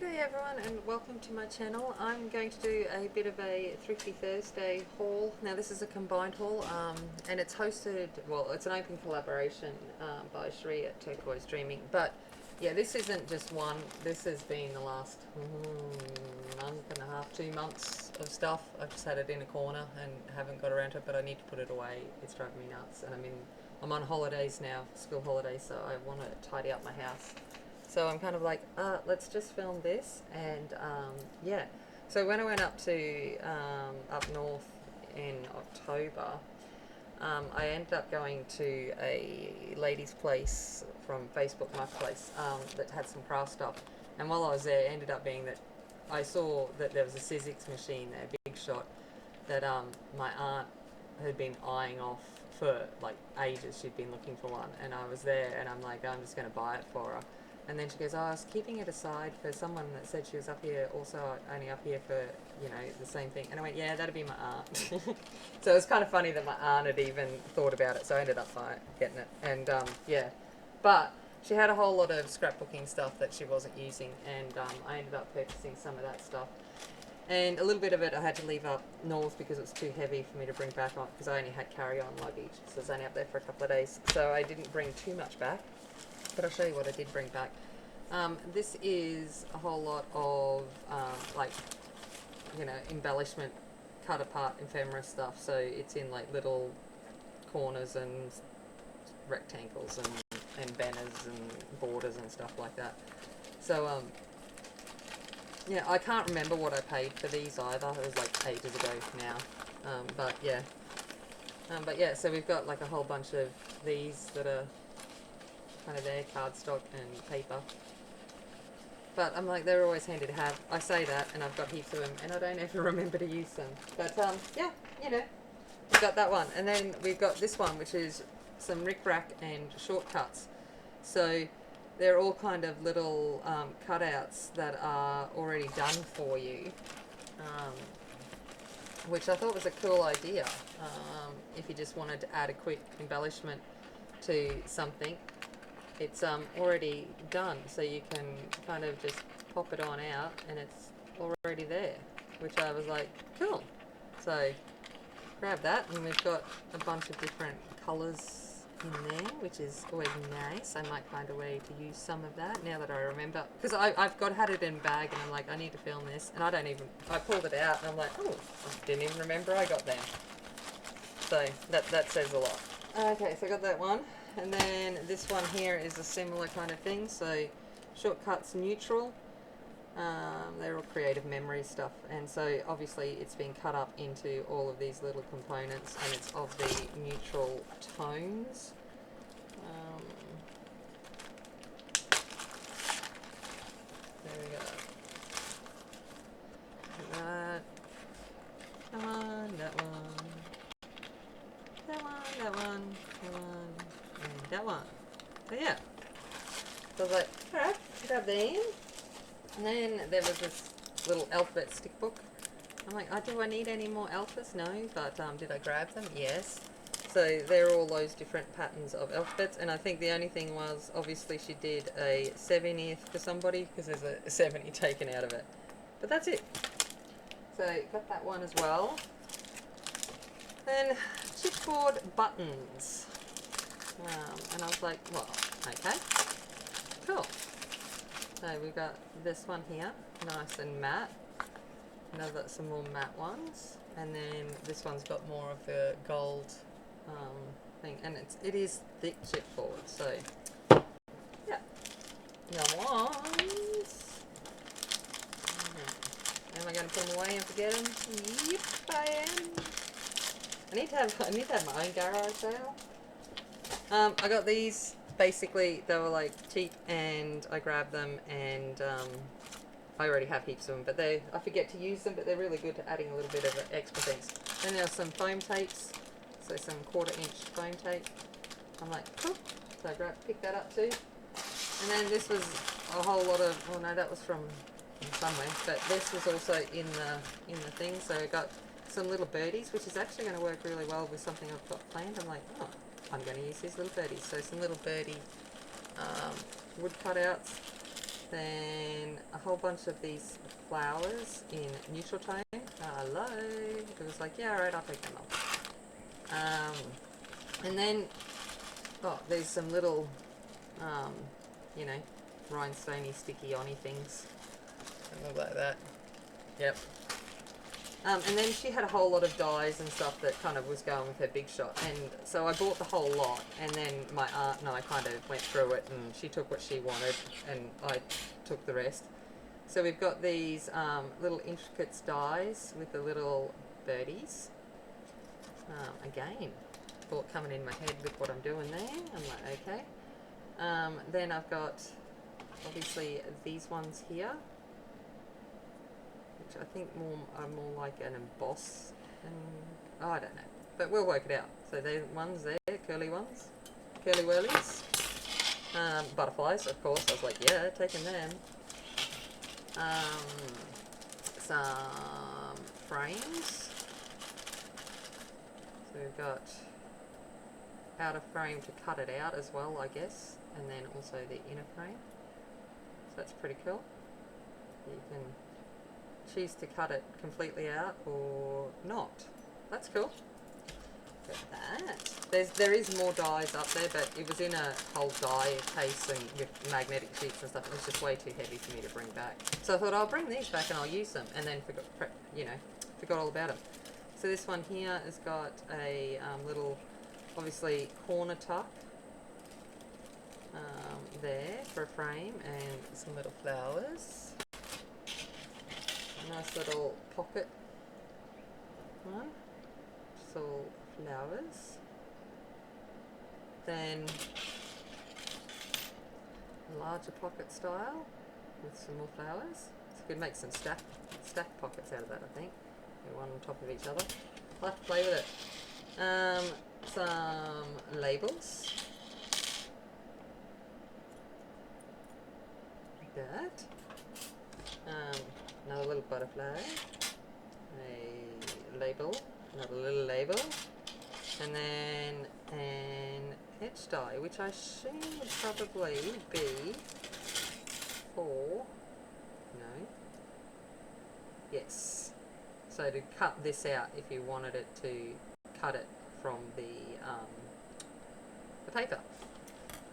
G'day everyone and welcome to my channel. I'm going to do a bit of a Thrifty Thursday haul. Now this is a combined haul and it's hosted, well it's an open collaboration by Sheree at Turquoise Dreaming. But yeah, this isn't just one, this has been the last month and a half, 2 months of stuff. I've just had it in a corner and haven't got around to it, but I need to put it away. It's driving me nuts, and I'm on holidays now, school holidays, so I want to tidy up my house. So I'm kind of like, let's just film this, and yeah. So when I went up to up north in October, I ended up going to a lady's place from Facebook Marketplace that had some craft stuff. And while I was there, it ended up being that I saw that there was a Sizzix machine there, Big Shot, that my aunt had been eyeing off for like ages. She'd been looking for one, and I was there, and I'm like, I'm just going to buy it for her. And then she goes, I was keeping it aside for someone that said she was up here, also only up here for, you know, the same thing. And I went, yeah, that'd be my aunt. So it was kind of funny that my aunt had even thought about it, so I ended up getting it. And yeah, but she had a whole lot of scrapbooking stuff that she wasn't using, and I ended up purchasing some of that stuff. And a little bit of it I had to leave up north because it was too heavy for me to bring back on, because I only had carry-on luggage, so I was only up there for a couple of days. So I didn't bring too much back. But I'll show you what I did bring back. This is a whole lot of like, you know, embellishment, cut apart ephemera stuff. So it's in like little corners and rectangles and banners and borders and stuff like that. So yeah, I can't remember what I paid for these either. It was like ages ago now. But yeah, so we've got like a whole bunch of these that are kind of there, cardstock and paper. But I'm like, they're always handy to have. I say that, and I've got heaps of them, and I don't ever remember to use them. But yeah, you know, we've got that one. And then we've got this one, which is some rickrack and shortcuts. So they're all kind of little cutouts that are already done for you, which I thought was a cool idea. If you just wanted to add a quick embellishment to something, it's already done, so you can kind of just pop it on out and it's already there, which I was like, cool. So grab that, and we've got a bunch of different colours in there, which is always nice. I might find a way to use some of that now that I remember, because I've had it in a bag, and I'm like, I need to film this, and I pulled it out and I'm like, oh, I didn't even remember I got them. So that says a lot. Okay, so I got that one. And then this one here is a similar kind of thing. So shortcuts neutral. They're all creative memory stuff, and so obviously it's been cut up into all of these little components, and it's of the neutral tones. There we go. That one, that one, that one, that one, that one, and that one. So yeah. So I was like, alright, grab them. And then there was this little alphabet stick book. I'm like, do I need any more alphas? No, but did I grab them? Yes. So they're all those different patterns of alphabets, and I think the only thing was, obviously she did a 70th for somebody, because there's a 70 taken out of it. But that's it. So got that one as well. Then chipboard buttons. And I was like, well, okay, cool. So we've got this one here, nice and matte. Another, some more matte ones, and then this one's got more of the gold thing, and it is thick chipboard. So yeah, the ones. Am I going to put them away and forget them? Yep, I am. I need to have my own garage sale. I got these. Basically, they were like cheap, and I grabbed them, and I already have heaps of them, but I forget to use them, but they're really good at adding a little bit of extra things. Then there are some foam tapes, so some 1/4 inch foam tape. I'm like, cool. So I picked that up too. And then this was a whole lot of, oh no, that was from somewhere, but this was also in the thing. So I got some little birdies, which is actually going to work really well with something I've got planned. I'm like, oh, I'm going to use these little birdies. So some little birdie wood cutouts. Then a whole bunch of these flowers in neutral tone. Hello. It was like, yeah, alright, I'll take them off. And then, oh, there's some little, you know, rhinestoney, sticky on-y things. Look like that. Yep. And then she had a whole lot of dies and stuff that kind of was going with her big shot. And so I bought the whole lot, and then my aunt and I kind of went through it, and she took what she wanted, and I took the rest. So we've got these little intricate dies with the little birdies. Again, thought coming in my head with what I'm doing there. I'm like, okay. Then I've got, obviously, these ones here, which I think are more like an emboss, and I don't know, but we'll work it out. So the ones there, curly ones, curly whirlies, butterflies, of course. I was like, yeah, taking them. Some frames. So we've got outer frame to cut it out as well, I guess, and then also the inner frame. So that's pretty cool. You can choose to cut it completely out or not. That's cool. Got that. There is more dies up there, but it was in a whole die case and with magnetic sheets and stuff. It was just way too heavy for me to bring back. So I thought I'll bring these back and I'll use them, and then forgot all about them. So this one here has got a little, obviously, corner tuck there for a frame, and some little flowers. A nice little pocket one, just all flowers. Then a larger pocket style with some more flowers. So you could make some stack pockets out of that, I think. One on top of each other. I'll have to play with it. Some labels. Like that. Another little butterfly. A label. Another little label. And then an edge die, which I assume would probably be for... No. Yes. So to cut this out if you wanted it to cut it from the paper.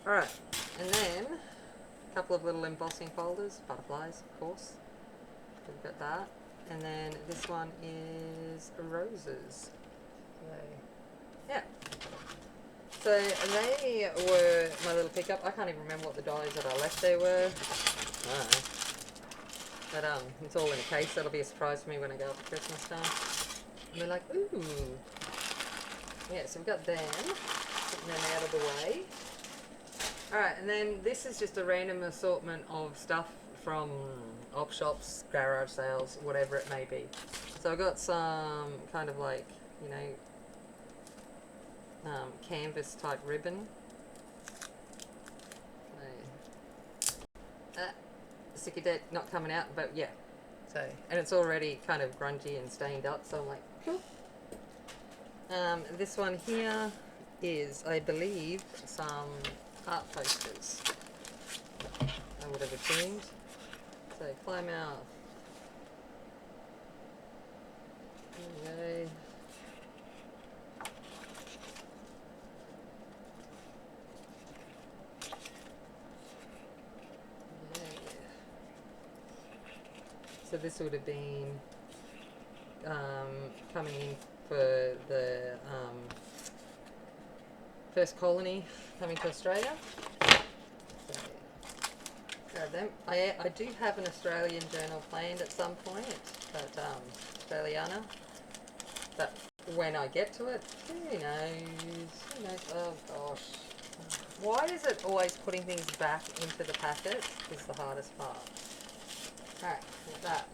Alright, and then a couple of little embossing folders, butterflies of course. We've got that. And then this one is roses. So, yeah. So they were my little pickup. I can't even remember what the dies that I left there were. I don't know. But it's all in a case. That'll be a surprise for me when I go up to Christmas time. And they're like, ooh. Yeah, so we've got them. Putting them out of the way. Alright, and then this is just a random assortment of stuff from op shops, garage sales, whatever it may be. So I've got some kind of like, you know, canvas type ribbon. Sticky deck not coming out, but yeah. So, and it's already kind of grungy and stained up, so I'm like, cool. This one here is, I believe, some art posters. I would have assumed. So, Plymouth. There we go. So this would have been coming in for the first colony coming to Australia. So, grab them. I do have an Australian journal planned at some point, but Australiana. But when I get to it, who knows? Who knows? Oh gosh. Why is it always putting things back into the packet is the hardest part? Alright, like that.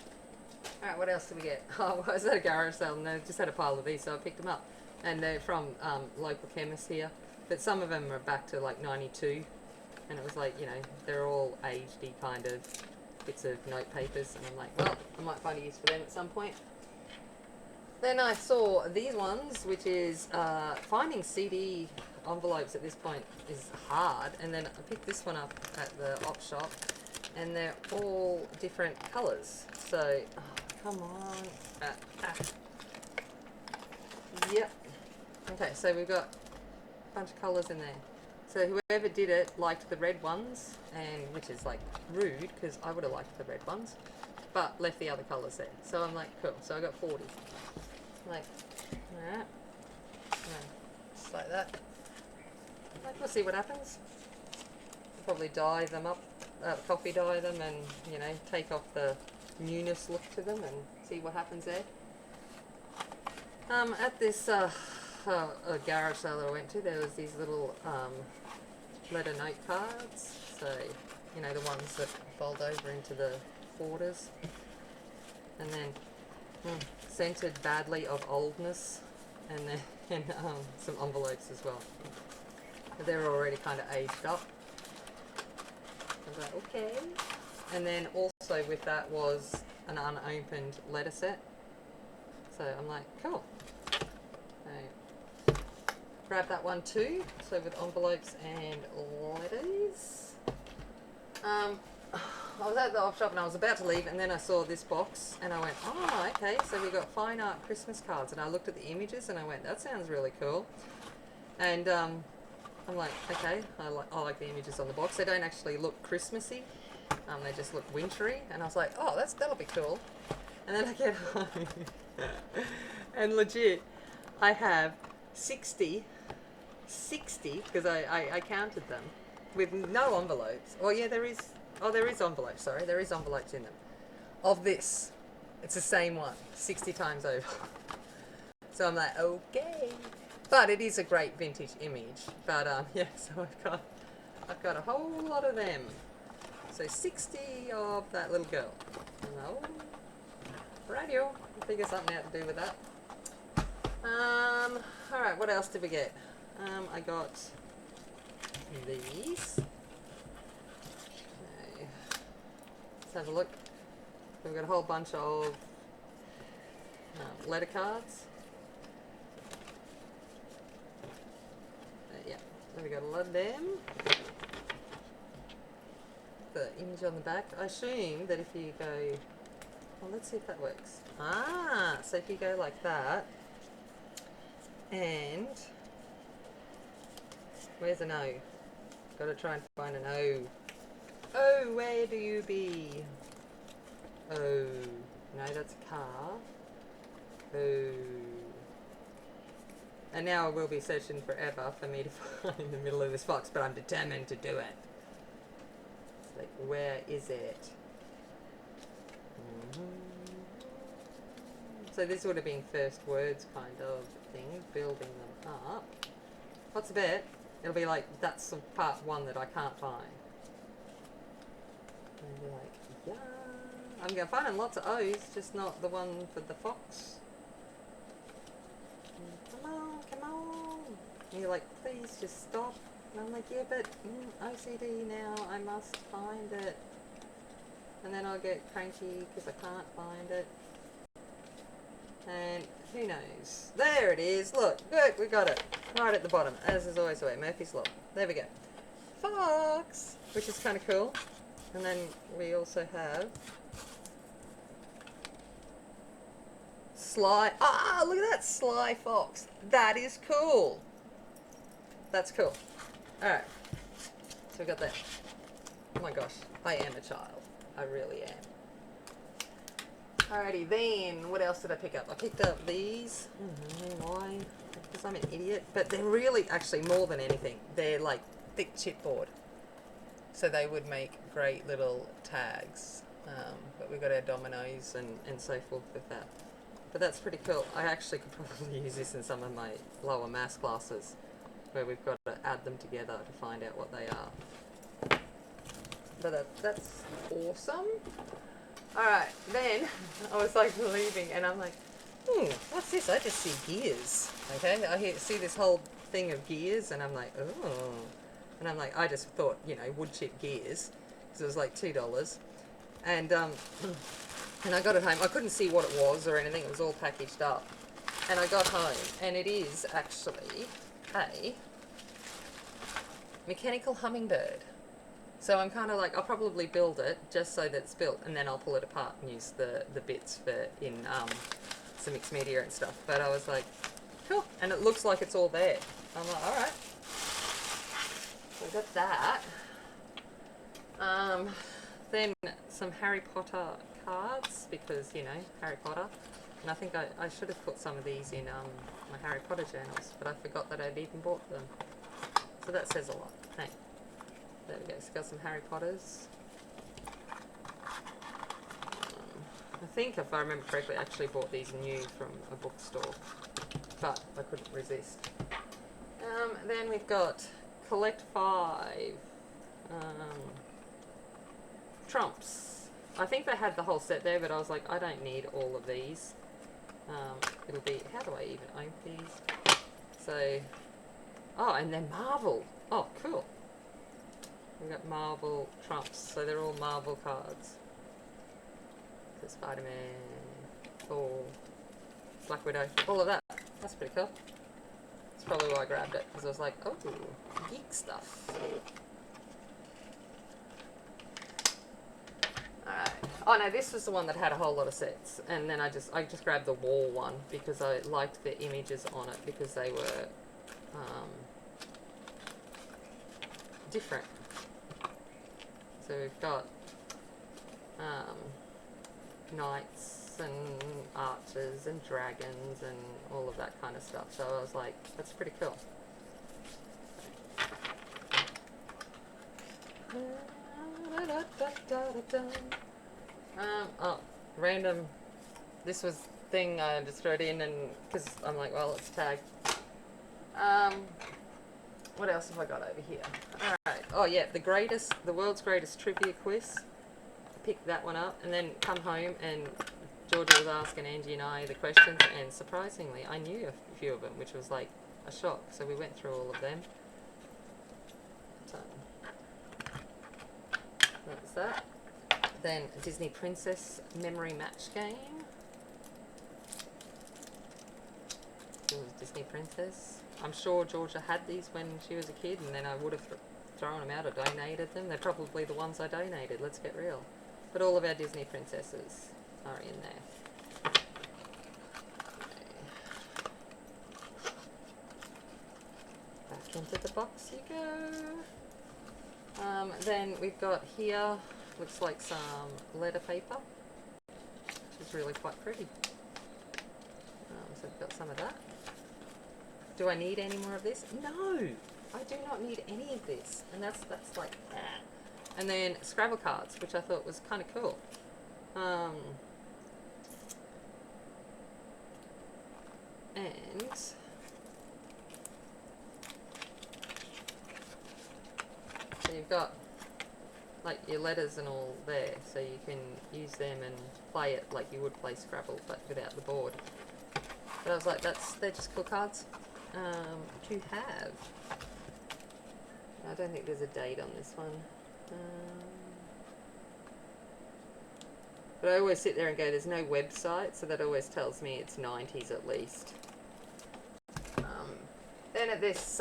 Alright, what else did we get? Oh, I was at a garage sale and they just had a pile of these, so I picked them up. And they're from local chemists here. But some of them are back to like 92. And it was like, you know, they're all agedy kind of bits of note papers. And I'm like, well, I might find a use for them at some point. Then I saw these ones, which is finding CD envelopes at this point is hard. And then I picked this one up at the op shop. and they're all different colours. So, oh, come on. Yep. Okay, so we've got a bunch of colours in there. So whoever did it liked the red ones, and which is like rude because I would have liked the red ones, but left the other colours there. So I'm like, cool. So I got 40. Like, alright. Just like that. Like, we'll see what happens. Probably dye them up, coffee dye them, and you know, take off the newness look to them and see what happens there. At this a garage sale that I went to, there was these little letter note cards. So, you know, the ones that fold over into the borders. And then scented badly of oldness, and then some envelopes as well. But they're already kind of aged up. I was like, okay. And then also with that was an unopened letter set. So I'm like, cool. So grab that one too. So with envelopes and letters. I was at the op shop and I was about to leave, and then I saw this box and I went, oh, okay, so we got fine art Christmas cards. And I looked at the images and I went, that sounds really cool. And I'm like, okay, I like the images on the box. They don't actually look Christmassy. They just look wintry. And I was like, oh, that'll be cool. And then I get home and legit, I have 60, because I counted them, with no envelopes. Well, yeah, there is envelopes, sorry. There is envelopes in them. Of this. It's the same one, 60 times over. So I'm like, okay. But it is a great vintage image. But yeah, so I've got a whole lot of them. So 60 of that little girl. Oh, radio. I'll figure something out to do with that. Alright, what else did we get? I got these. Okay. Let's have a look. We've got a whole bunch of letter cards. Yeah, we got a lot of them. The image on the back. I assume that if you go, well, let's see if that works. Ah, so if you go like that, and where's an O? Got to try and find an O. Oh, where do you be? Oh, no, that's a car. Oh. And now I will be searching forever for me to find the middle of this box, but I'm determined to do it. It's like, where is it? So this would have been first words kind of thing, building them up. What's the bet? It'll be like, that's the part one that I can't find. And be like, yeah. I'm finding lots of O's, just not the one for the fox. Come on, come on. And you're like, please just stop. And I'm like, yeah, but OCD now, I must find it. And then I'll get cranky because I can't find it. And who knows? There it is. Look, we got it. Right at the bottom, as is always the way. Murphy's Law. There we go. Fox! Which is kind of cool. And then we also have Sly. Ah, look at that Sly Fox. That is cool. That's cool. Alright. So we got that. Oh my gosh. I am a child. I really am. Alrighty, then what else did I pick up? I picked up these. I don't know why. Because I'm an idiot. But they're really, actually, more than anything, they're like thick chipboard. So they would make great little tags. But we've got our dominoes and so forth with that. But that's pretty cool. I actually could probably use this in some of my lower maths classes where we've got to add them together to find out what they are. But that's awesome. Alright, then I was like leaving and I'm like, what's this? I just see gears. Okay, I see this whole thing of gears and I'm like, oh. And I'm like, I just thought, you know, wood chip gears because it was like $2. And I got it home. I couldn't see what it was or anything. It was all packaged up. And I got home and it is actually a mechanical hummingbird. So I'm kind of like, I'll probably build it just so that it's built, and then I'll pull it apart and use the bits for in some mixed media and stuff. But I was like, cool, and it looks like it's all there. I'm like, all right. So we got that. Then some Harry Potter cards, because, you know, Harry Potter. And I think I should have put some of these in my Harry Potter journals, but I forgot that I'd even bought them. So that says a lot. Hey, there we go. So got some Harry Potters. I think, if I remember correctly, I actually bought these new from a bookstore, but I couldn't resist. Then we've got Collect 5 Trumps. I think they had the whole set there, but I was like, I don't need all of these. It'll be, how do I even open these? So, oh, and then Marvel. Oh, cool. We've got Marvel Trumps, so they're all Marvel cards. So Spider-Man, Thor, Black Widow, all of that. That's pretty cool. That's probably why I grabbed it, because I was like, oh, geek stuff. Alright. Oh no, this was the one that had a whole lot of sets, and then I just grabbed the wall one because I liked the images on it, because they were different. So we've got knights and archers and dragons and all of that kind of stuff. So I was like, that's pretty cool. Oh, random. This was thing I just threw it in, and because I'm like, well, let's tag. What else have I got over here? All right. Oh yeah, the world's greatest trivia quiz. Picked that one up, and then come home, and Georgia was asking Angie and I the questions, and surprisingly, I knew a few of them, which was like a shock. So we went through all of them. So that's that. Then Disney Princess Memory Match Game. It was Disney Princess. I'm sure Georgia had these when she was a kid, and then I would have thrown them out or donated them. They're probably the ones I donated, let's get real. But all of our Disney princesses are in there. Back into the box you go. Then we've got here, looks like some letter paper, which is really quite pretty. So we've got some of that. Do I need any more of this? No, I do not need any of this. And that's like that. And then Scrabble cards, which I thought was kind of cool. And so you've got like your letters and all there, so you can use them and play it like you would play Scrabble, but without the board. But I was like, they're just cool cards to have. I don't think there's a date on this one. But I always sit there and go, there's no website, so that always tells me it's 90s at least. Then at this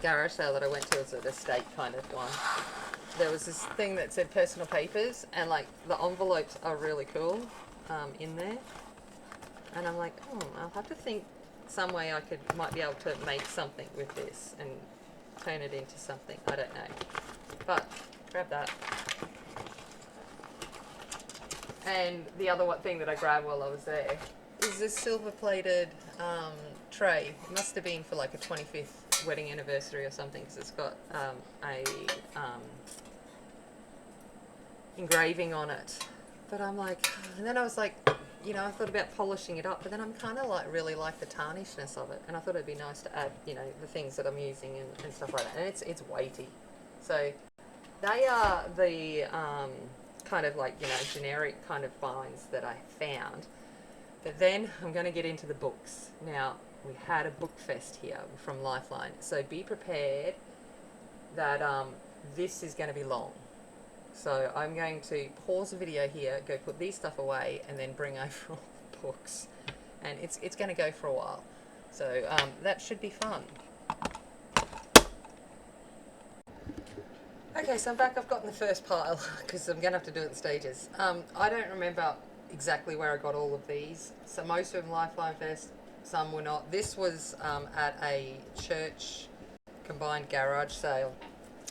garage sale that I went to, it was an estate kind of one, there was this thing that said personal papers, and like the envelopes are really cool in there. And I'm like, I'll have to think some way I might be able to make something with this and turn it into something. I don't know. But grab that. And the other thing that I grabbed while I was there is this silver-plated tray. It must have been for like a 25th wedding anniversary or something, because it's got a engraving on it. But I'm like, and then I was like, you know, I thought about polishing it up, but then I'm kind of like really like the tarnishness of it, and I thought it'd be nice to add, you know, the things that I'm using and stuff like that. And it's weighty, so they are the kind of like, you know, generic kind of finds that I found. But then I'm going to get into the books. Now, we had a book fest here from Lifeline, so be prepared that this is going to be long. So I'm going to pause the video here, go put these stuff away, and then bring over all the books. And it's going to go for a while. So that should be fun. Okay, so I'm back. I've gotten the first pile because I'm going to have to do it in stages. I don't remember exactly where I got all of these. So most of them Lifeline Fest, some were not. This was at a church combined garage sale,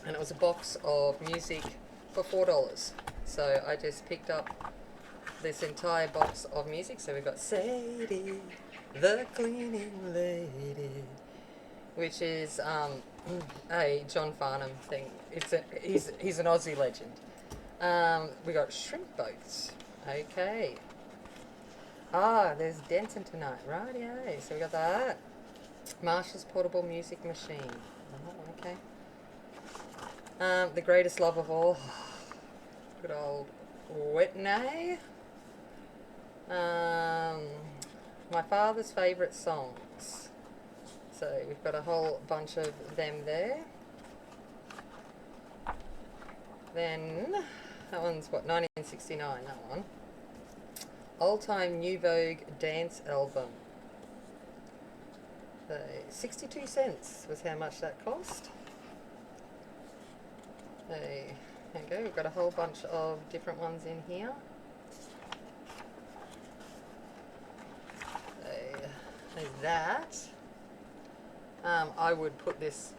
and it was a box of music for $4. So I just picked up this entire box of music. So we've got Sadie, the cleaning lady, which is a John Farnham thing. He's an Aussie legend. We got shrimp boats. Okay. There's dancing tonight. Right, yeah. So we got that. Marshall's portable music machine. Oh, okay. The greatest love of all. Good old Whitney. My father's favourite songs. So we've got a whole bunch of them there. Then, that one's what, 1969, that one. Old Time New Vogue Dance Album. So 62 cents was how much that cost. So, there you go, we've got a whole bunch of different ones in here. So, there's that. I would put this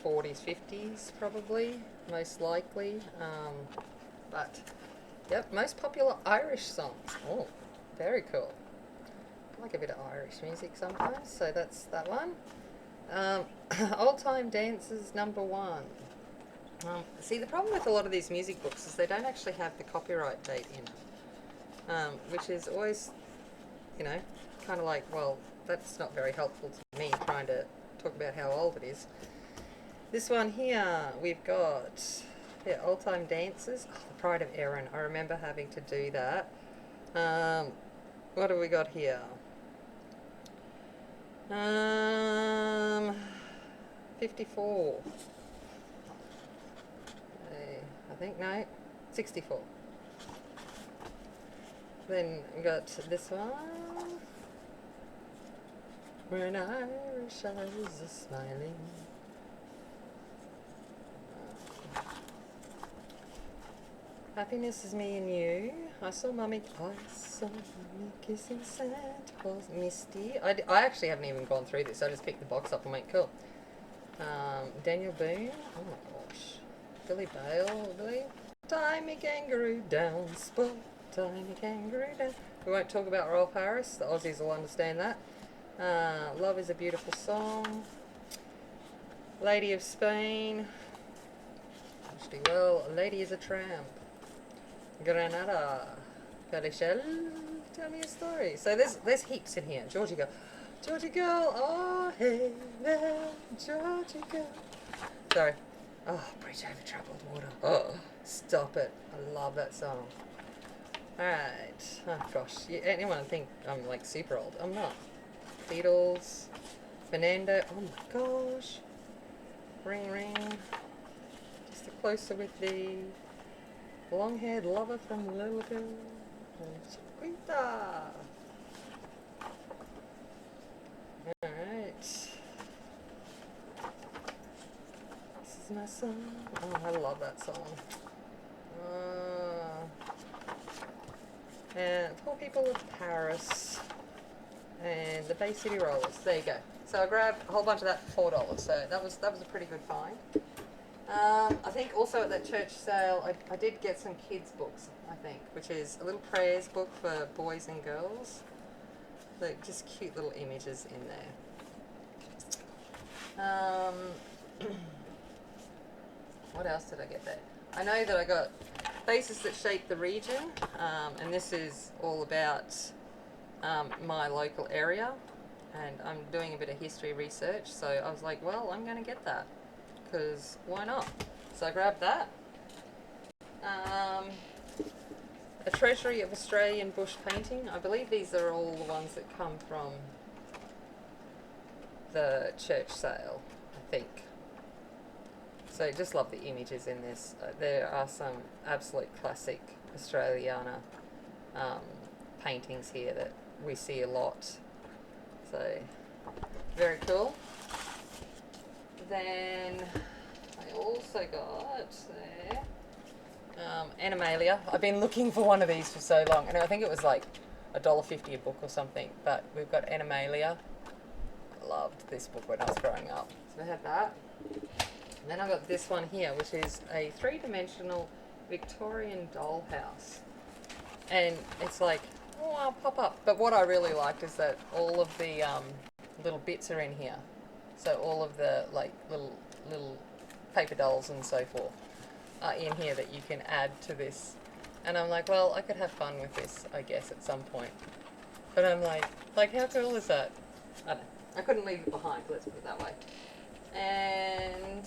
40s, 50s probably, most likely. But, yep, most popular Irish songs. Oh, very cool. I like a bit of Irish music sometimes, so that's that one. Old Time Dances #1. See, the problem with a lot of these music books is they don't actually have the copyright date in it, which is always, you know, kind of like, well, that's not very helpful to me trying to talk about how old it is. This one here, we've got, yeah, Old Time Dances. Oh, the Pride of Erin. I remember having to do that. What have we got here? 54. I think, no, 64. Then we got this one. When Irish eyes are smiling. Happiness is me and you. I saw Mummy kissing Santa Claus. Misty. I actually haven't even gone through this. I just picked the box up and went, cool. Daniel Boone. Oh my gosh. Billy Bale. Billy. Tiny kangaroo down. Spot. Tiny kangaroo down. We won't talk about Rolf Harris. The Aussies will understand that. Love is a Beautiful Song. Lady of Spain. Actually, well, A Lady is a Tramp. Granada. Galishel, tell me a story. So there's heaps in here. Georgie Girl. Georgie Girl, oh hey there, Georgie Girl. Sorry. Oh, Bridge Over Troubled Water. Oh, stop it. I love that song. Alright. Oh gosh. Anyone think I'm like super old? I'm not. Beatles. Fernando. Oh my gosh. Ring Ring. Just a closer with the long-haired lover from Liverpool. Chiquita. Alright. This is my song. Oh, I love that song. And Poor People of Paris. And the Bay City Rollers. There you go. So I grabbed a whole bunch of that for $4. So that was a pretty good find. I think also at that church sale, I did get some kids' books, I think, which is a little prayers book for boys and girls. Like, just cute little images in there. What else did I get there? I know that I got Faces That Shape the Region, and this is all about my local area, and I'm doing a bit of history research, so I was like, well, I'm going to get that. Because why not? So I grabbed that. A Treasury of Australian Bush Painting. I believe these are all the ones that come from the church sale, I think. So just love the images in this. There are some absolute classic Australiana paintings here that we see a lot. So very cool. Then I I also got there Animalia. I've been looking for one of these for so long, and I think it was like $1.50 a book or something. But we've got Animalia. I loved this book when I was growing up. So I had that. And then I got this one here, which is a 3-dimensional Victorian dollhouse. And it's like, oh, I'll pop up. But what I really liked is that all of the little bits are in here. So all of the like little paper dolls and so forth are in here that you can add to this. And I'm like, well, I could have fun with this, I guess, at some point. But I'm like how cool is that? I don't know. I couldn't leave it behind, let's put it that way. And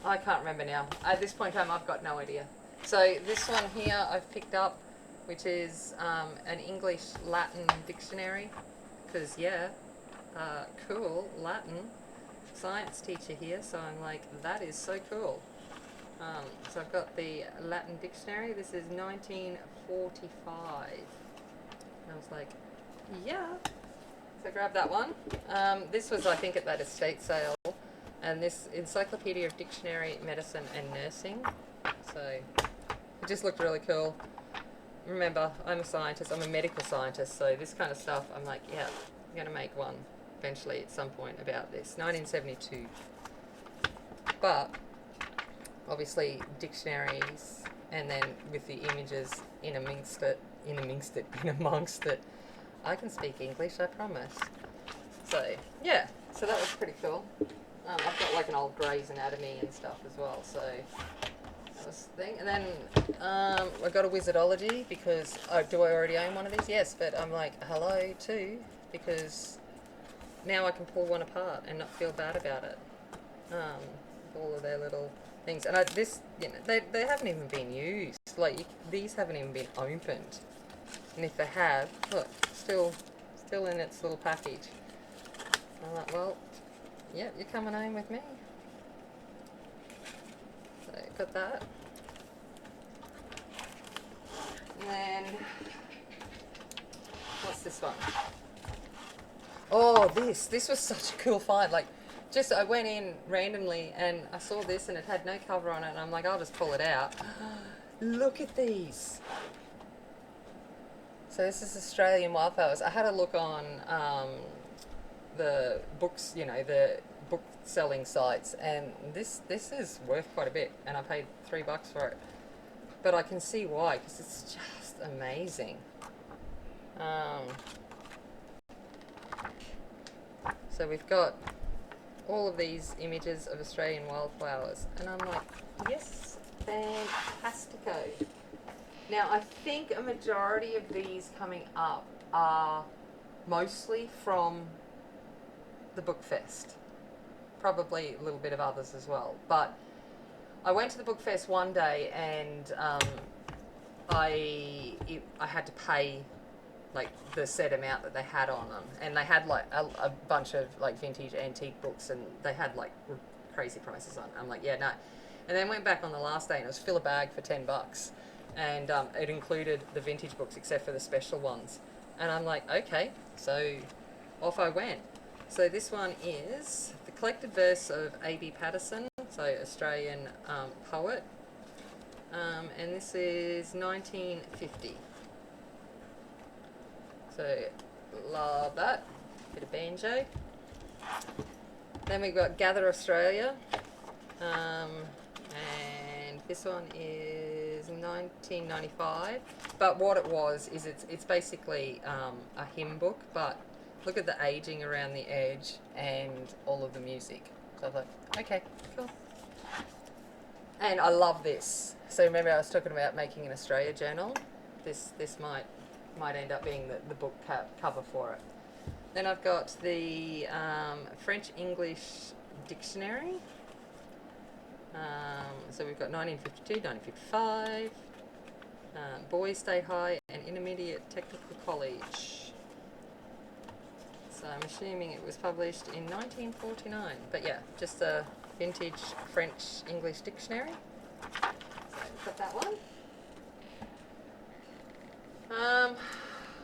I can't remember now. At this point in time, I've got no idea. So this one here I've picked up, which is an English Latin dictionary. Because, yeah, cool, Latin. Science teacher here, so I'm like, that is so cool. So I've got the Latin dictionary. This is 1945. And I was like, yeah. So grab that one. This was, I think, at that estate sale. And this Encyclopedia of Dictionary, Medicine and Nursing. So it just looked really cool. Remember, I'm a scientist. I'm a medical scientist. So this kind of stuff, I'm like, yeah, I'm going to make one eventually at some point about this. 1972. But obviously dictionaries, and then with the images in amongst it, I can speak English, I promise. So yeah, so that was pretty cool. I've got like an old Grey's Anatomy and stuff as well, so that was the thing. And then I got a Wizardology because, do I already own one of these? Yes, but I'm like, hello too, because now I can pull one apart and not feel bad about it. All of their little things. And they haven't even been used. Like, these haven't even been opened. And if they have, look, still in its little package. I'm like, well, yep, you're coming home with me. So, got that. And then, what's this one? Oh, this was such a cool find. Like, just I went in randomly and I saw this and it had no cover on it, and I'm like, I'll just pull it out. Look at these. So this is Australian Wildflowers. I had a look on the books, the book selling sites, and this is worth quite a bit, and I paid $3 for it. But I can see why, because it's just amazing. So we've got all of these images of Australian wildflowers, and I'm like, yes, fantastico. Now, I think a majority of these coming up are mostly from the Book Fest. Probably a little bit of others as well. But I went to the Book Fest one day, and I had to pay like the set amount that they had on them, and they had like a bunch of like vintage antique books, and they had like crazy prices on. I'm like, yeah, no. And then went back on the last day, and it was fill a bag for $10, and it included the vintage books except for the special ones. And I'm like, okay, so off I went. So this one is the collected verse of A.B. Patterson, so Australian poet, and this is 1950. So, love that. Bit of banjo. Then we've got Gather Australia. And this one is 1995. But what it was is it's basically a hymn book, but look at the aging around the edge and all of the music. So I was like, okay, cool. And I love this. So remember I was talking about making an Australia journal? This might end up being the book cover for it. Then I've got the French-English dictionary. So we've got 1952, 1955, Boys State High and Intermediate Technical College. So I'm assuming it was published in 1949. But yeah, just a vintage French-English dictionary. So we've got that one.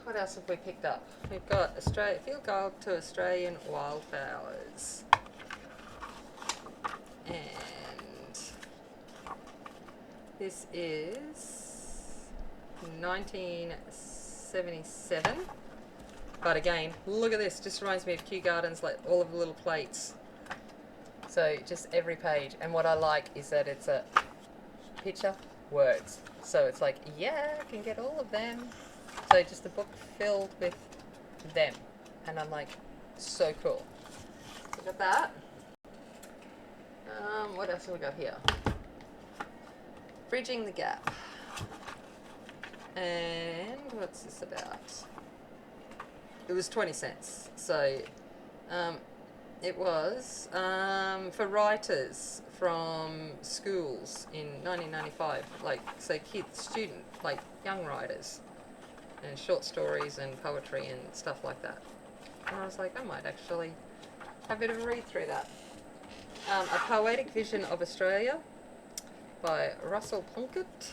what else have we picked up? We've got Field Guide to Australian Wildflowers. And this is 1977. But again, look at this. Just reminds me of Kew Gardens, like all of the little plates. So just every page. And what I like is that it's a picture, words. So it's like, yeah, I can get all of them. So just a book filled with them. And I'm like, so cool. Look at that. What else have we got here? Bridging the Gap. And what's this about? It was 20 cents. So it was for writers from schools in 1995. Like, so student, like young writers. And short stories and poetry and stuff like that. And I was like, I might actually have a bit of a read through that. A Poetic Vision of Australia by Russell Plunkett.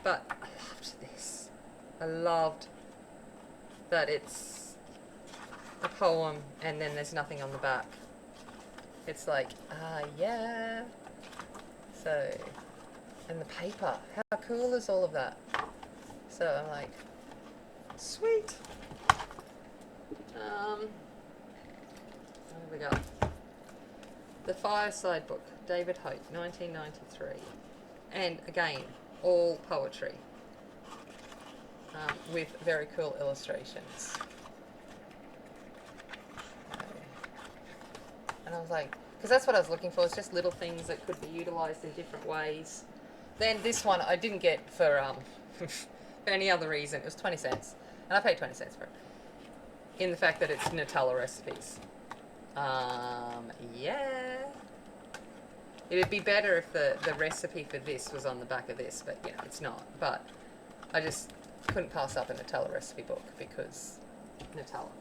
But I loved this. I loved that it's a poem and then there's nothing on the back. It's like, yeah. So, and the paper. How cool is all of that? So I'm like, sweet. What have we got? The Fireside Book, David Hope, 1993. And again, all poetry with very cool illustrations. And I was like, because that's what I was looking for, it's just little things that could be utilised in different ways. Then this one I didn't get for for any other reason. It was 20 cents. And I paid 20 cents for it. In the fact that it's Nutella recipes. Yeah. It'd be better if the recipe for this was on the back of this, but you know, it's not. But I just couldn't pass up a Nutella recipe book because Nutella.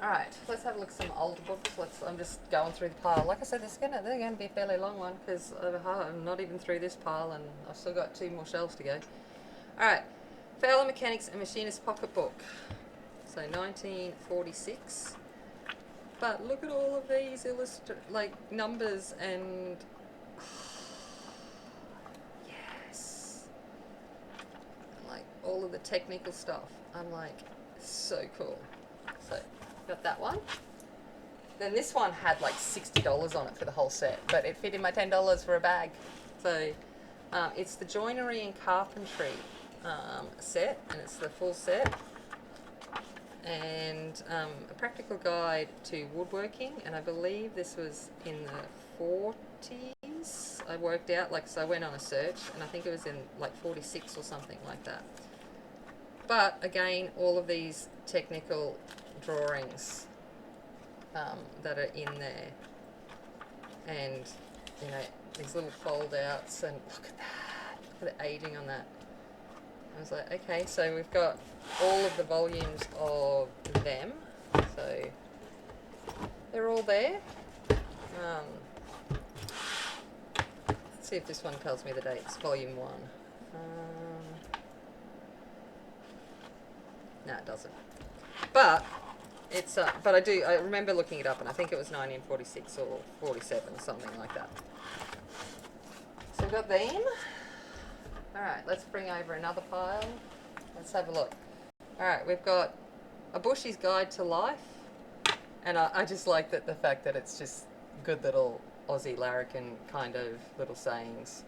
Alright, let's have a look at some older books. I'm just going through the pile. Like I said, they're going to be a fairly long one because I'm not even through this pile and I've still got 2 more shelves to go. Alright, Fowler Mechanics and Machinist Pocketbook. So 1946. But look at all of these numbers and yes. And like all of the technical stuff. I'm like, so cool. So got that one. Then this one had like $60 on it for the whole set, but it fit in my $10 for a bag. So it's the Joinery and Carpentry set, and it's the full set. And a practical guide to woodworking, and I believe this was in the 40s. I worked out, so I went on a search, and I think it was in like 46 or something like that. But again, all of these technical drawings that are in there, and you know, these little fold outs, and look at that, look at the aging on that. I was like, okay, so we've got all of the volumes of them, so they're all there. Let's see if this one tells me the dates. Volume 1. No, it doesn't. But it's but I remember looking it up, and I think it was 1946 or 47 or something like that. So we've got them. Alright, let's bring over another pile. Let's have a look. Alright, we've got A Bushy's Guide to Life. And I just like the fact that it's just good little Aussie larrikin kind of little sayings.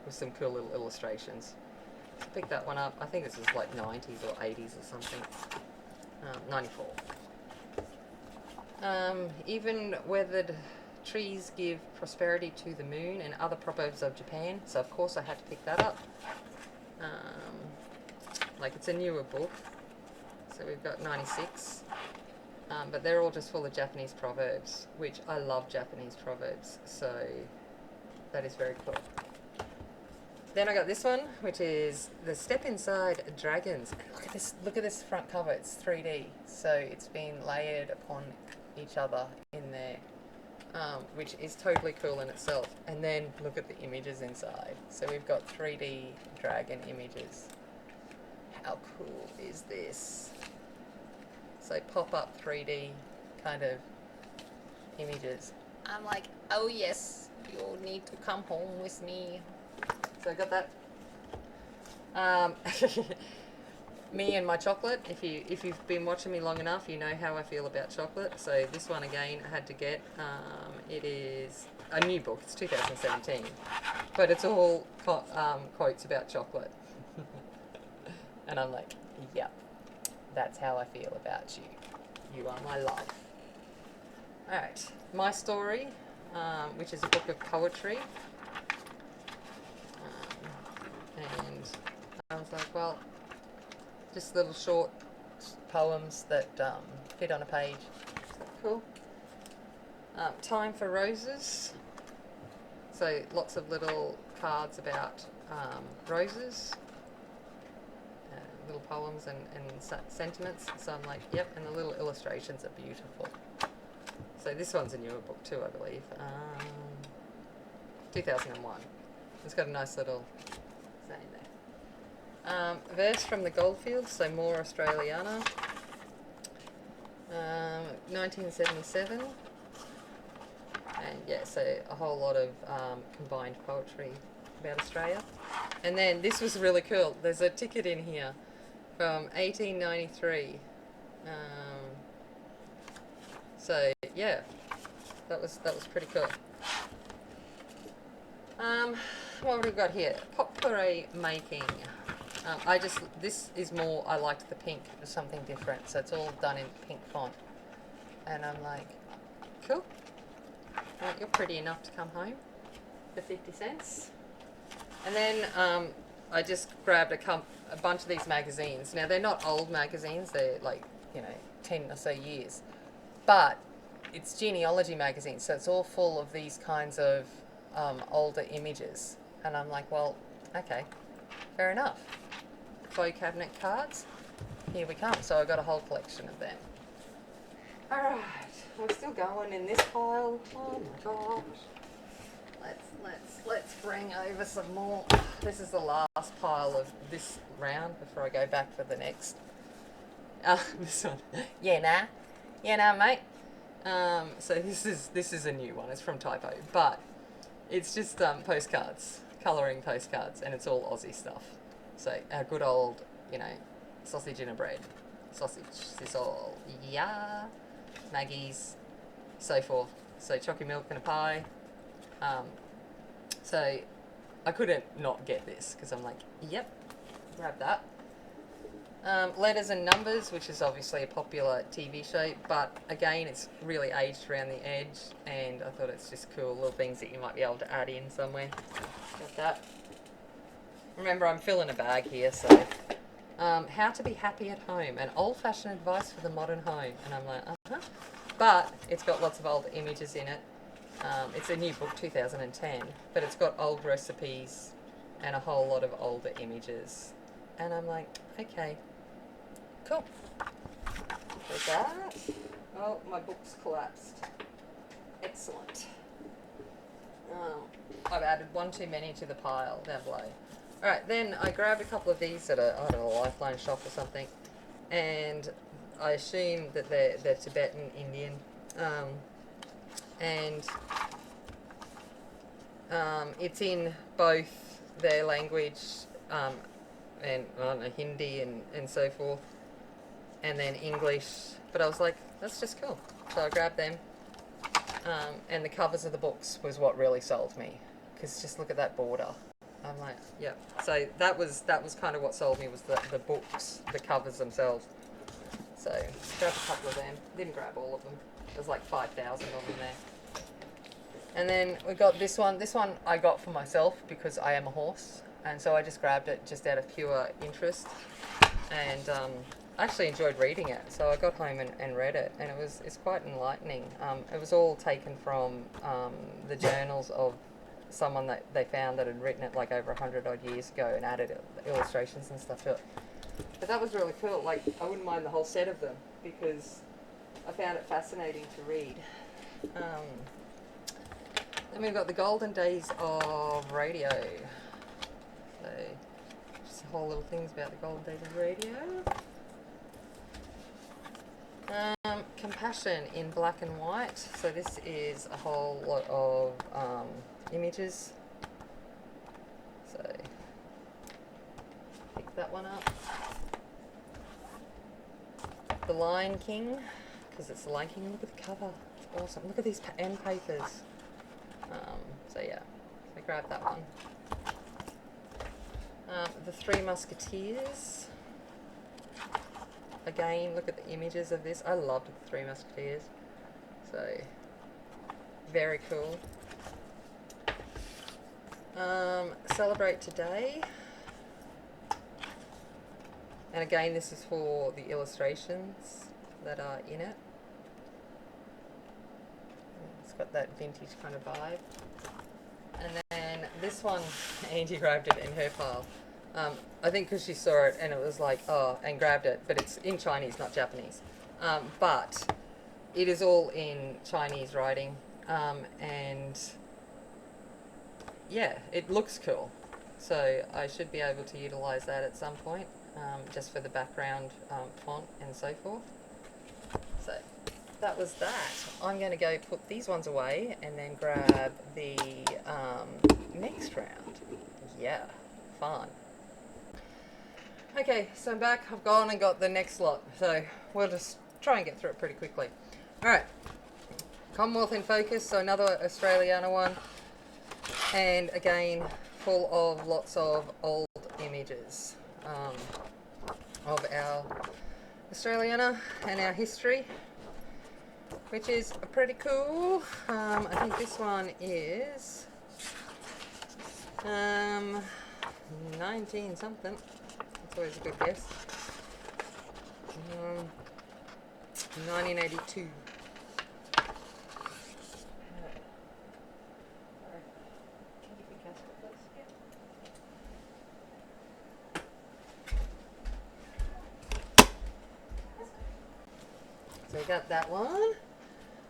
With some cool little illustrations. Let's pick that one up. I think this is like 90s or 80s or something. 94. Even weathered trees give prosperity to the moon, and other proverbs of Japan. So of course I had to pick that up. It's a newer book. So we've got 96. But they're all just full of Japanese proverbs, which I love Japanese proverbs. So that is very cool. Then I got this one, which is The Step Inside Dragons. And look at this front cover. It's 3D. So it's been layered upon each other in there. which is totally cool in itself. And then look at the images inside. So we've got 3D dragon images. How cool is this? So pop-up 3D kind of images. I'm like, oh yes, you'll need to come home with me. So I got that. Me and my chocolate. If you've been watching me long enough, you know how I feel about chocolate. So this one again I had to get. It is a new book. It's 2017, but it's all quotes about chocolate. And I'm like, yep, that's how I feel about you. You are my life. All right, my story, which is a book of poetry. And I was like, well, just little short poems that fit on a page. So cool. Time for Roses. So lots of little cards about roses, little poems and sentiments. So I'm like, yep, and the little illustrations are beautiful. So this one's a newer book too, I believe. 2001. It's got a nice little saying there. Verse from the Goldfields, so more Australiana. 1977. And yeah, so a whole lot of combined poetry about Australia. And then this was really cool. There's a ticket in here from 1893. So yeah, that was pretty cool. What have we got here? Pot puree making. This is more, I liked the pink, it was something different. So it's all done in pink font. And I'm like, cool. Right, you're pretty enough to come home for 50 cents. And then I just grabbed a bunch of these magazines. Now, they're not old magazines. They're like, 10 or so years. But it's genealogy magazines, so it's all full of these kinds of older images. And I'm like, well, okay, fair enough. Faux cabinet cards, here we come. So I got a whole collection of them. All right, we're still going in this pile. Oh my gosh. Let's bring over some more. This is the last pile of this round before I go back for the next. This one. Yeah, nah, mate. So this is a new one. It's from Typo, but it's just postcards, colouring postcards, and it's all Aussie stuff. So our good old, sausage in a bread, sausage, sisal, yeah, Maggie's, so forth. So chocolate milk and a pie. So I couldn't not get this because I'm like, yep, grab that. Letters and Numbers, which is obviously a popular TV show, but again, it's really aged around the edge, and I thought it's just cool little things that you might be able to add in somewhere. Got that. Remember, I'm filling a bag here, so How to Be Happy at Home, an old-fashioned advice for the modern home, and I'm like, but it's got lots of old images in it. It's a new book, 2010, but it's got old recipes and a whole lot of older images, and I'm like, okay. Cool. There's that. Oh, my book's collapsed. Excellent. I've added one too many to the pile down below. Alright, then I grabbed a couple of these at a, Lifeline shop or something, and I assume that they're Tibetan Indian, and it's in both their language, and I don't know, Hindi and so forth, and then English, but I was like, that's just cool. So I grabbed them, and the covers of the books was what really sold me, because just look at that border. I'm like, yep. So that was kind of what sold me, was the books, the covers themselves. So grabbed a couple of them. Didn't grab all of them. There's like 5,000 of them there. And then we got this one. This one I got for myself because I am a horse, and so I just grabbed it just out of pure interest, and I actually enjoyed reading it. So I got home and read it, and it's quite enlightening. It was all taken from the journals of someone that they found that had written it like over 100 odd years ago and added illustrations and stuff to it. But that was really cool. Like, I wouldn't mind the whole set of them because I found it fascinating to read. Then we've got the golden days of radio. So, just whole little things about the golden days of radio. Compassion in black and white. So this is a whole lot of images. So pick that one up. The Lion King, because it's the Lion King. Look at the cover. It's awesome. Look at these end papers. So yeah, so grab that one. The Three Musketeers. Again, look at the images of this. I loved the Three Musketeers. So, very cool. Celebrate Today. And again, this is for the illustrations that are in it. It's got that vintage kind of vibe. And then this one, Angie grabbed it in her file. I think because she saw it and it was like, oh, and grabbed it, but it's in Chinese, not Japanese. But it is all in Chinese writing, and yeah, it looks cool. So I should be able to utilize that at some point, just for the background font and so forth. So that was that. I'm going to go put these ones away and then grab the next round. Yeah, fun. Okay, so I'm back. I've gone and got the next lot. So we'll just try and get through it pretty quickly. Alright, Commonwealth in Focus, so another Australiana one. And again, full of lots of old images of our Australiana and our history, which is pretty cool. I think this one is 19 something. That's always a good guess. 1982. So we got that one.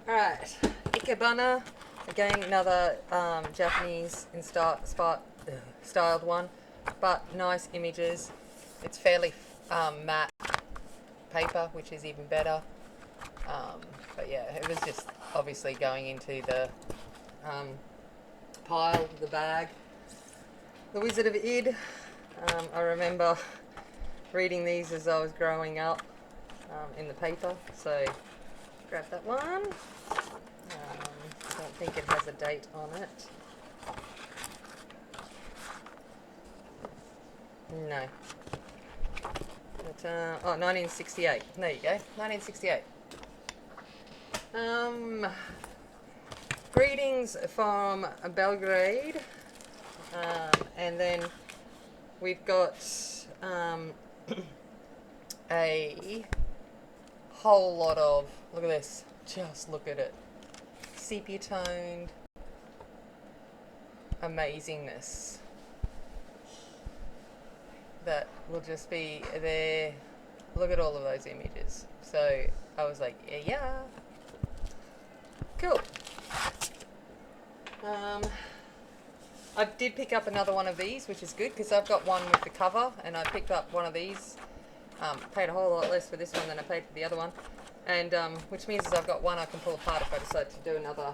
Alright, Ikebana. Again, another Japanese styled one, but nice images. It's fairly matte paper, which is even better. But yeah, it was just obviously going into the pile, the bag. The Wizard of Id. I remember reading these as I was growing up in the paper, so grab that one. I don't think it has a date on it. No. But, oh, 1968. There you go. 1968. Greetings from Belgrade. And then we've got a whole lot of, look at this, just look at it. Sepia toned amazingness that will just be there. Look at all of those images. So I was like, yeah, cool. I did pick up another one of these, which is good because I've got one with the cover, and I picked up one of these. Paid a whole lot less for this one than I paid for the other one, and which means I've got one I can pull apart if I decide to do another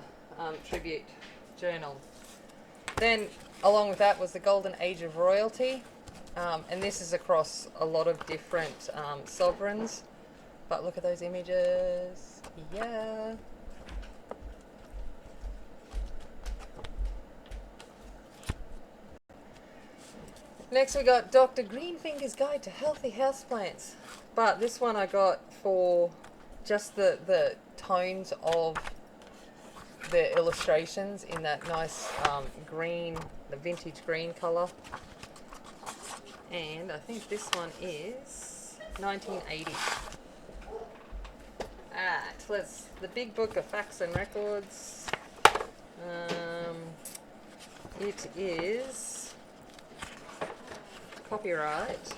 tribute journal. Then along with that was the Golden Age of Royalty, and this is across a lot of different sovereigns, but look at those images. Yeah. Next we got Dr. Greenfinger's Guide to Healthy Houseplants. But this one I got for just the tones of the illustrations in that nice green, the vintage green colour. And I think this one is 1980. Alright, the Big Book of Facts and Records. It is copyright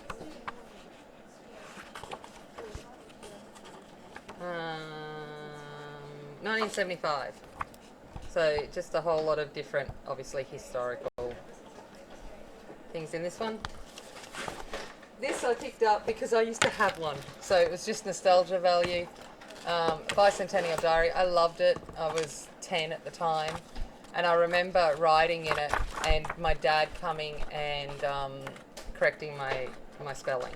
1975. So just a whole lot of different, obviously historical things in this one. This I picked up because I used to have one, so it was just nostalgia value. Bicentennial Diary, I loved it. I was 10 at the time, and I remember writing in it and my dad coming and correcting my spelling,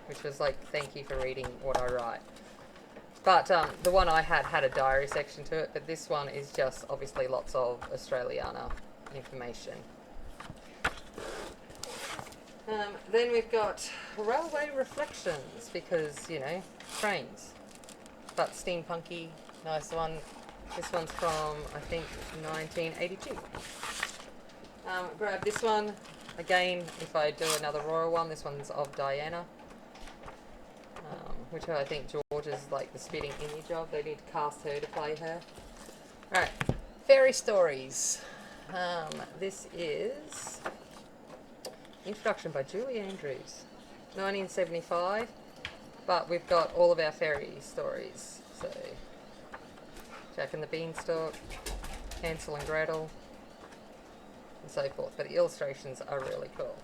which was like, thank you for reading what I write. But the one I had a diary section to it, but this one is just obviously lots of Australiana information. Then we've got Railway Reflections, because, you know, trains. But steampunky, nice one. This one's from, I think, 1982. Grab this one. Again, if I do another royal one, this one's of Diana. Which I think George is like the spitting image of. They need to cast her to play her. Alright, Fairy Stories. This is introduction by Julie Andrews, 1975. But we've got all of our fairy stories. So, Jack and the Beanstalk, Hansel and Gretel, and so forth. But the illustrations are really cool.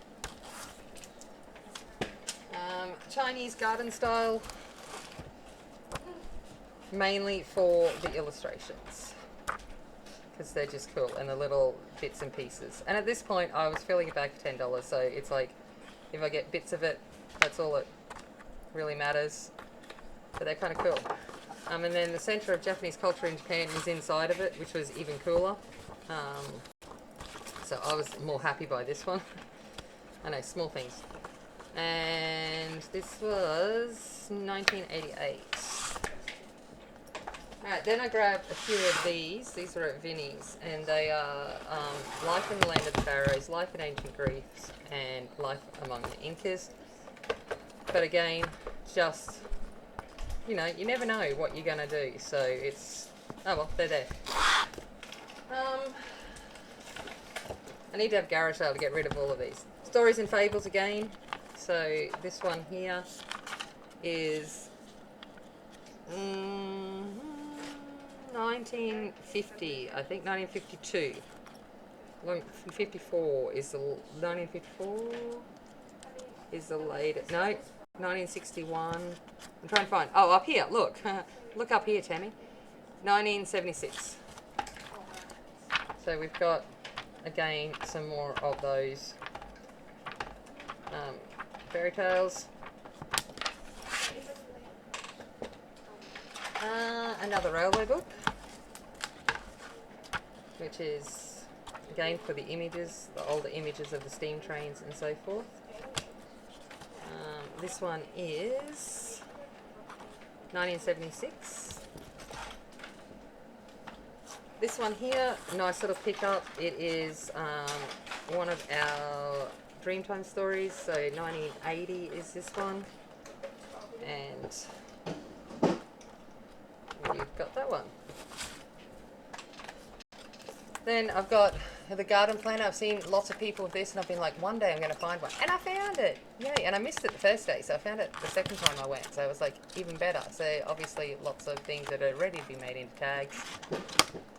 Chinese garden style, mainly for the illustrations, because they're just cool, and the little bits and pieces. And at this point I was filling it back for $10, so it's like, if I get bits of it, that's all it really matters. But they're kind of cool. And then the Centre of Japanese Culture in Japan is inside of it, which was even cooler. So I was more happy by this one. I know, small things. And this was 1988. Alright, then I grabbed a few of these. These were at Vinnie's, and they are Life in the Land of the Pharaohs, Life in Ancient Greece, and Life Among the Incas. But again, just, you know, you never know what you're going to do, so it's, oh well, they're there. I need to have garage sale to get rid of all of these. Stories and Fables again. So this one here is 1950, I think 1952. 54 is the 1954 is the latest. No, 1961. I'm trying to find. Oh, up here. Look, look up here, Tammy. 1976. So we've got again some more of those fairy tales. Another railway book, which is again for the images, the older images of the steam trains and so forth. This one is 1976. This one here, nice little pickup. It is one of our Dreamtime stories, so 1980 is this one. And you've got that one. Then I've got the garden planner. I've seen lots of people with this, and I've been like, one day I'm going to find one. And I found it! Yay! And I missed it the first day, so I found it the second time I went. So it was like, even better. So obviously lots of things that are ready to be made into tags.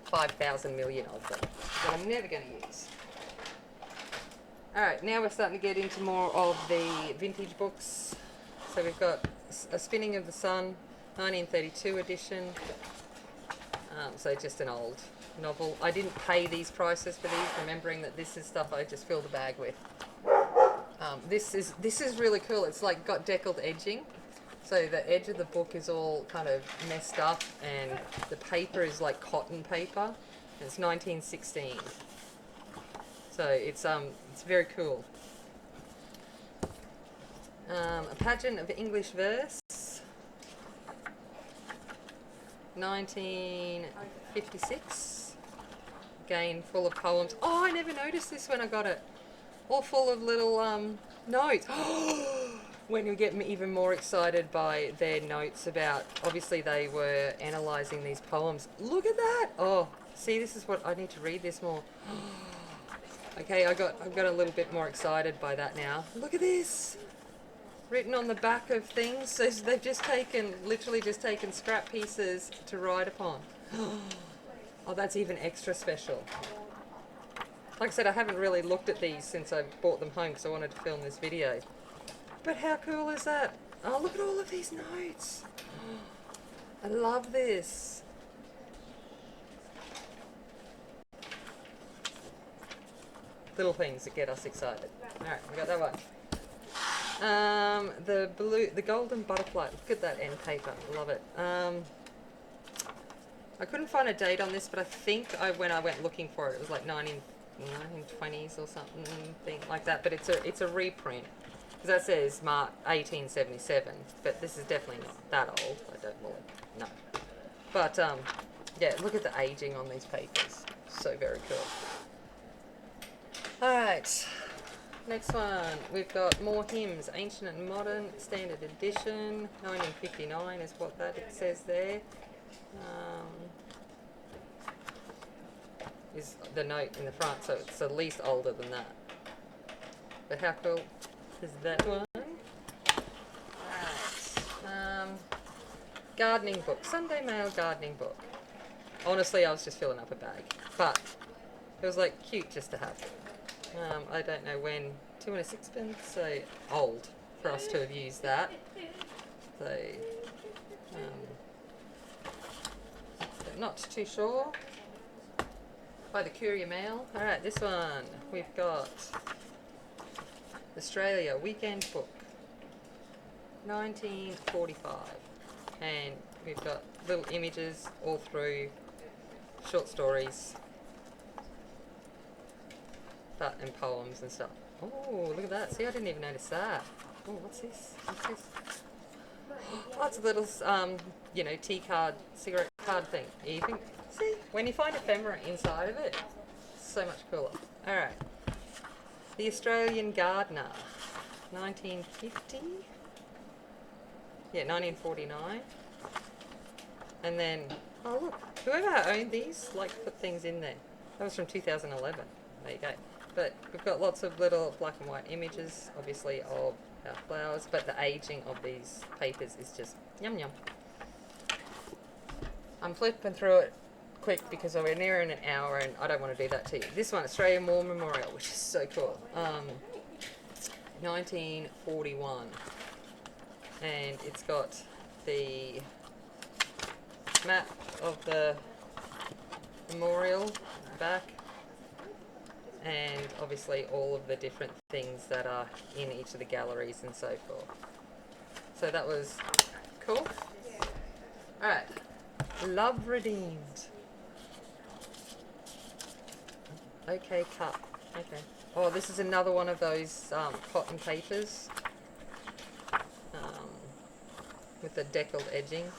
5,000 million of them that I'm never going to use. Alright, now we're starting to get into more of the vintage books. So we've got A Spinning of the Sun, 1932 edition. So just an old novel. I didn't pay these prices for these, remembering that this is stuff I just fill the bag with. This is really cool. It's like got deckled edging. So the edge of the book is all kind of messed up, and the paper is like cotton paper. It's 1916. So it's very cool. A Pageant of English Verse, 1956. Again, full of poems. Oh, I never noticed this when I got it. All full of little notes. When you get even more excited by their notes about, obviously they were analysing these poems. Look at that! Oh, see, this is what I need to read this more. Okay, I've got a little bit more excited by that now. Look at this! Written on the back of things. So they've just taken, literally just taken scrap pieces to write upon. Oh, that's even extra special. Like I said, I haven't really looked at these since I brought them home because I wanted to film this video. But how cool is that? Oh, look at all of these notes. I love this. Little things that get us excited. Alright, we got that one. The golden butterfly. Look at that end paper. Love it. I couldn't find a date on this, but I think when I went looking for it, it was like 1920s or something like that. But it's a reprint. Because that says March 1877, but this is definitely not that old. I don't really know. But yeah, look at the aging on these papers. So very cool. Alright, next one. We've got more hymns. Ancient and Modern, Standard Edition. 1959 is what that it says there. Is the note in the front, so it's at least older than that. But how cool is that one? Alright. Gardening book. Sunday Mail gardening book. Honestly, I was just filling up a bag. But it was like cute just to have. I don't know when. 2 and a sixpence, so old for us to have used that. So, not too sure. By the Courier Mail. Alright, this one. We've got Australia Weekend Book. 1945. And we've got little images all through, short stories, and poems and stuff. Oh, look at that. See, I didn't even notice that. Oh, what's this? What's this? Lots of little, tea card, cigarette card thing. You think, see, when you find ephemera inside of it, it's so much cooler. Alright. The Australian Gardener. 1950? Yeah, 1949. And then, oh look, whoever owned these, put things in there. That was from 2011. There you go. But we've got lots of little black and white images, obviously, of our flowers, but the aging of these papers is just yum yum. I'm flipping through it quick because we're near in an hour and I don't want to do that to you. This one, Australian War Memorial, which is so cool. 1941. And it's got the map of the memorial back, and obviously all of the different things that are in each of the galleries and so forth. So that was cool. Alright, Love Redeemed. Okay, cut. Okay. Oh, this is another one of those cotton papers with the deckled edging.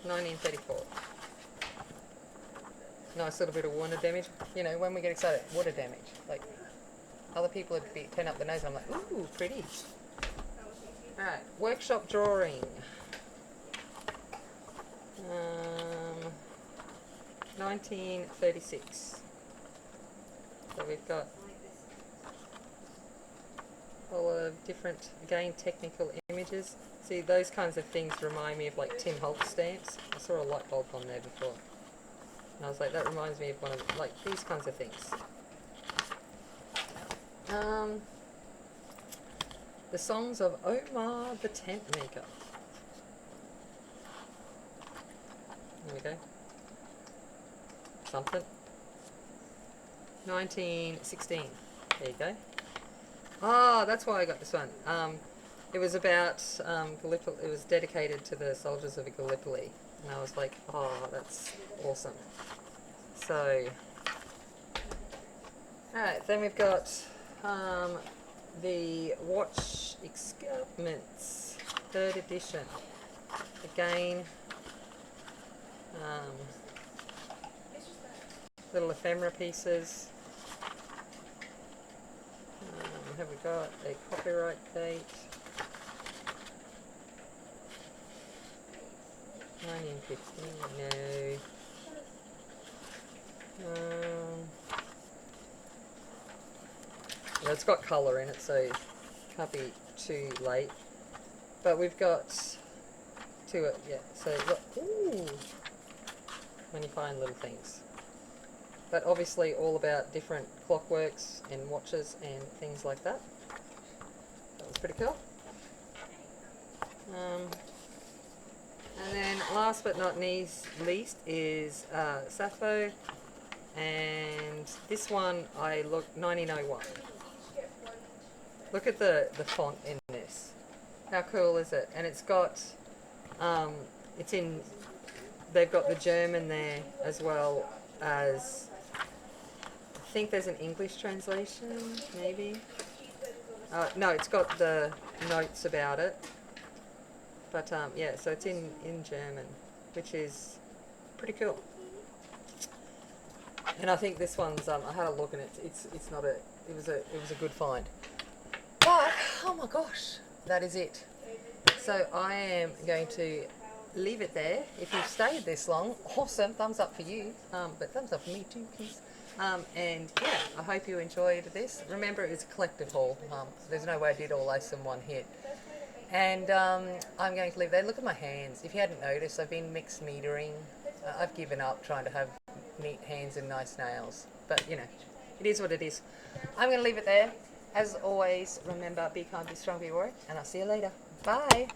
1934. Nice little bit of water damage. You know, when we get excited, water damage. Like, other people would be turn up their nose. I'm like, ooh, pretty. Alright, workshop drawing. 1936. So we've got all of different, again, technical images. See, those kinds of things remind me of like Tim Holtz stamps. I saw a light bulb on there before. And I was like, that reminds me of one of, like, these kinds of things. The songs of Omar the Tent Maker. There we go. Something. 1916. There you go. Ah, that's why I got this one. It was about Gallipoli. It was dedicated to the soldiers of Gallipoli. And I was like, oh, that's awesome. So, alright, then we've got the Watch Escarpments, 3rd edition. Again, little ephemera pieces. Have we got a copyright date? 1915, no. Yeah, it's got colour in it, so can't be too late. But we've got yeah. So look, ooh, when you find little things. But obviously all about different clockworks and watches and things like that. That was pretty cool. And then last but not least is Sappho, and this one I look 1901. Look at the font in this. How cool is it? And it's got it's in, they've got the German there as well as, I think there's an English translation maybe. No, it's got the notes about it. But yeah, so it's in German, which is pretty cool. And I think this one's I had a look and it's not a, it was a good find. But oh my gosh, that is it. So I am going to leave it there. If you've stayed this long, awesome, thumbs up for you. But thumbs up for me too, please. And yeah, I hope you enjoyed this. Remember, it was a collected haul. There's no way I did all this in one hit. And I'm going to leave there. Look at my hands. If you hadn't noticed, I've been mixed metering. I've given up trying to have neat hands and nice nails. But, you know, it is what it is. I'm going to leave it there. As always, remember, be kind, be strong, be warrior. And I'll see you later. Bye.